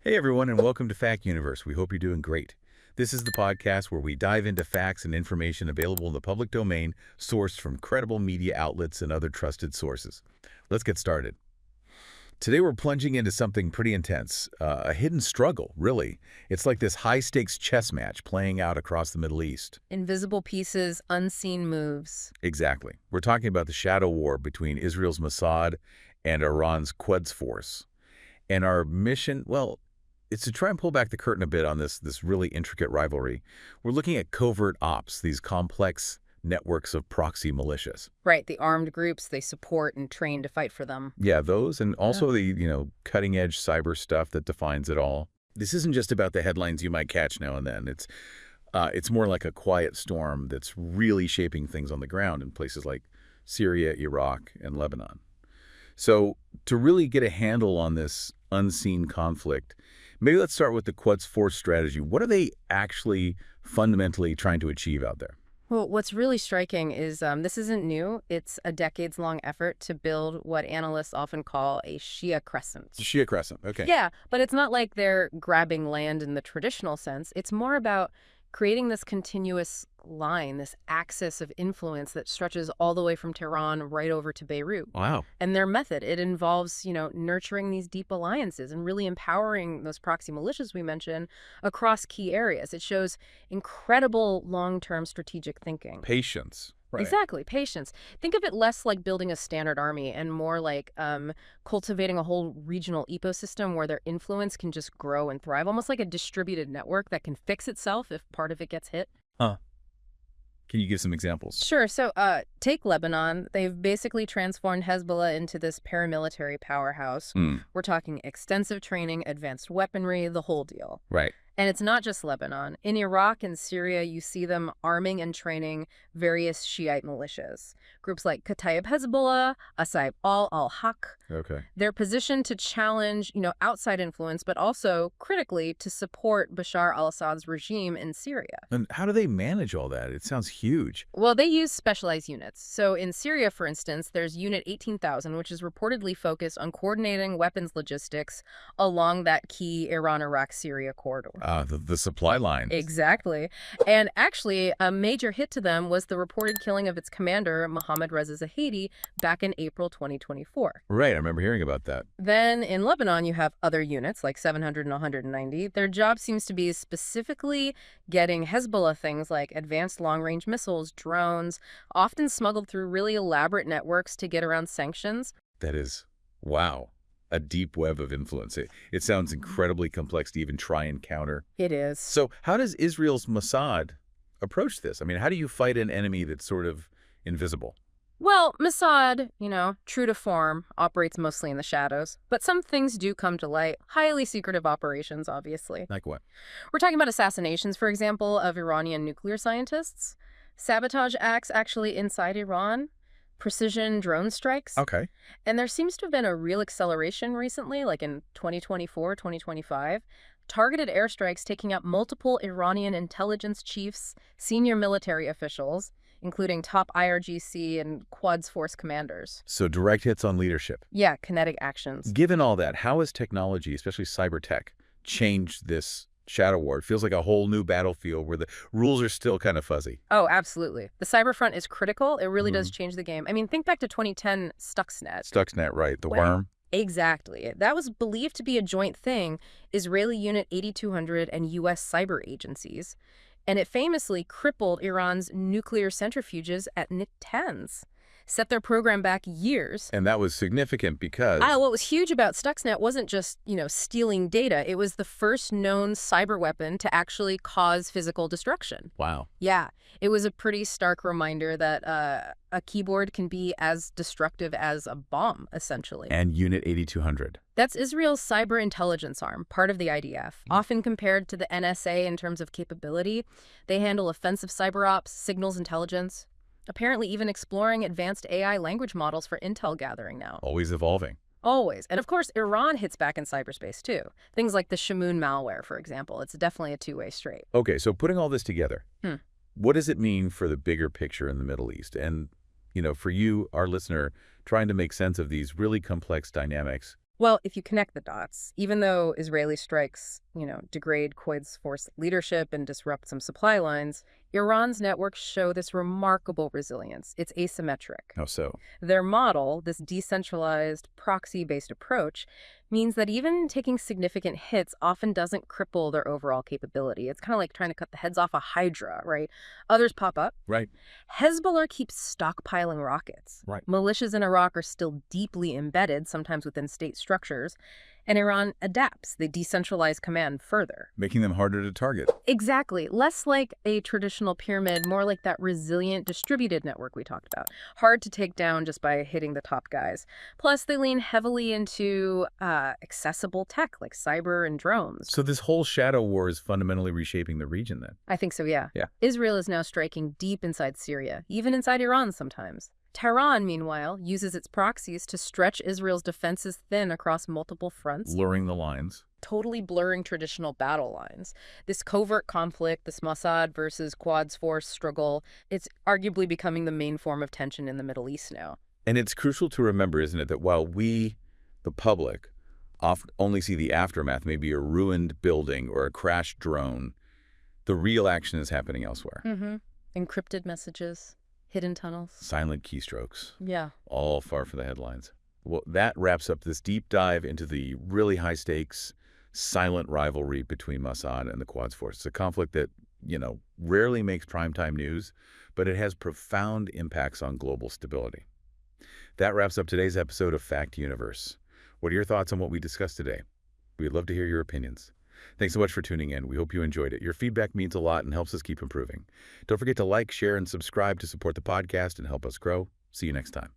Hey everyone, and welcome to Fact Universe. We hope you're doing great. This is the podcast where we dive into facts and information available in the public domain, sourced from credible media outlets and other trusted sources. Let's get started. Today we're plunging into something pretty intense, a hidden struggle, really. It's like this high-stakes chess match playing out across the Middle East. Invisible pieces, unseen moves. Exactly. We're talking about the shadow war between Israel's Mossad and Iran's Quds Force. And our mission, well, it's to try and pull back the curtain a bit on this really intricate rivalry. We're looking at covert ops, these complex networks of proxy militias. Right, the armed groups they support and train to fight for them. Yeah, those, and also the cutting-edge cyber stuff that defines it all. This isn't just about the headlines you might catch now and then. It's more like a quiet storm that's really shaping things on the ground in places like Syria, Iraq, and Lebanon. So to really get a handle on this unseen conflict, maybe let's start with the Quds Force strategy. What are they actually fundamentally trying to achieve out there? Well, what's really striking is this isn't new. It's a decades-long effort to build what analysts often call a Shia crescent. Shia Crescent, okay. Yeah, but it's not like they're grabbing land in the traditional sense. It's more about creating this continuous line, this axis of influence that stretches all the way from Tehran right over to Beirut. Wow. And their method, it involves, nurturing these deep alliances and really empowering those proxy militias we mentioned across key areas. It shows incredible long-term strategic thinking. Patience. Right. Exactly, patience. Think of it less like building a standard army and more like cultivating a whole regional ecosystem where their influence can just grow and thrive, almost like a distributed network that can fix itself if part of it gets hit. Huh. Can you give some examples? Sure. So take Lebanon. They've basically transformed Hezbollah into this paramilitary powerhouse. We're talking extensive training, advanced weaponry, the whole deal. Right. And it's not just Lebanon. In Iraq and Syria, you see them arming and training various Shiite militias. Groups like Kataib Hezbollah, Asaib al-Haq. Okay. They're positioned to challenge, outside influence, but also, critically, to support Bashar al-Assad's regime in Syria. And how do they manage all that? It sounds huge. Well, they use specialized units. So in Syria, for instance, there's Unit 18,000, which is reportedly focused on coordinating weapons logistics along that key Iran-Iraq-Syria corridor. The supply line. Exactly. And actually, a major hit to them was the reported killing of its commander, Mohammad Reza Zahedi, back in April 2024. Right, I remember hearing about that. Then in Lebanon, you have other units like 700 and 190. Their job seems to be specifically getting Hezbollah things like advanced long-range missiles, drones, often smuggled through really elaborate networks to get around sanctions. That is, wow. A deep web of influence. It sounds incredibly complex to even try and counter. It is. So how does Israel's Mossad approach this? I mean, how do you fight an enemy that's sort of invisible? Well, Mossad, true to form, operates mostly in the shadows. But some things do come to light. Highly secretive operations, obviously. Like what? We're talking about assassinations, for example, of Iranian nuclear scientists. Sabotage acts actually inside Iran. Precision drone strikes. Okay. And there seems to have been a real acceleration recently, like in 2024, 2025. Targeted airstrikes taking out multiple Iranian intelligence chiefs, senior military officials, including top IRGC and Quds Force commanders. So direct hits on leadership. Yeah, kinetic actions. Given all that, how has technology, especially cyber tech, changed this shadow war? It feels like a whole new battlefield where the rules are still kind of fuzzy. Oh, absolutely. The cyber front is critical. It really does change the game. I mean, think back to 2010 Stuxnet. Stuxnet, right. The worm. Exactly. That was believed to be a joint thing, Israeli Unit 8200 and U.S. cyber agencies. And it famously crippled Iran's nuclear centrifuges at Natanz. Set their program back years. And that was significant because... What was huge about Stuxnet wasn't just, stealing data. It was the first known cyber weapon to actually cause physical destruction. Wow. Yeah. It was a pretty stark reminder that a keyboard can be as destructive as a bomb, essentially. And Unit 8200. That's Israel's cyber intelligence arm, part of the IDF. Often compared to the NSA in terms of capability, they handle offensive cyber ops, signals intelligence, apparently even exploring advanced AI language models for intel gathering now. Always evolving. Always. And of course, Iran hits back in cyberspace too. Things like the Shamoon malware, for example. It's definitely a two-way street. Okay, so putting all this together, what does it mean for the bigger picture in the Middle East? And, for you, our listener, trying to make sense of these really complex dynamics, Well, if you connect the dots, even though Israeli strikes, degrade Quds force leadership and disrupt some supply lines, Iran's networks show this remarkable resilience. It's asymmetric. How so? Their model, this decentralized, proxy-based approach, means that even taking significant hits often doesn't cripple their overall capability. It's kind of like trying to cut the heads off a hydra, right? Others pop up. Right. Hezbollah keeps stockpiling rockets. Right. Militias in Iraq are still deeply embedded, sometimes within state structures, and Iran adapts. They decentralize command further. Making them harder to target. Exactly. Less like a traditional pyramid, more like that resilient distributed network we talked about. Hard to take down just by hitting the top guys. Plus, they lean heavily into accessible tech like cyber and drones. So this whole shadow war is fundamentally reshaping the region then? I think so, yeah. Yeah. Israel is now striking deep inside Syria, even inside Iran sometimes. Tehran, meanwhile, uses its proxies to stretch Israel's defenses thin across multiple fronts, Blurring the lines. totally blurring traditional battle lines. This covert conflict, this Mossad versus Quds force struggle, it's arguably becoming the main form of tension in the Middle East now. And it's crucial to remember, isn't it, that while we, the public, often only see the aftermath, maybe a ruined building or a crashed drone, the real action is happening elsewhere. Encrypted messages, hidden tunnels. Silent keystrokes, Yeah. all far from the headlines. Well, that wraps up this deep dive into the really high-stakes, silent rivalry between Mossad and the Quds Force. It's a conflict that, rarely makes primetime news, but it has profound impacts on global stability. That wraps up today's episode of Fact Universe. What are your thoughts on what we discussed today? We'd love to hear your opinions. Thanks so much for tuning in. We hope you enjoyed it. Your feedback means a lot and helps us keep improving. Don't forget to like, share, and subscribe to support the podcast and help us grow. See you next time.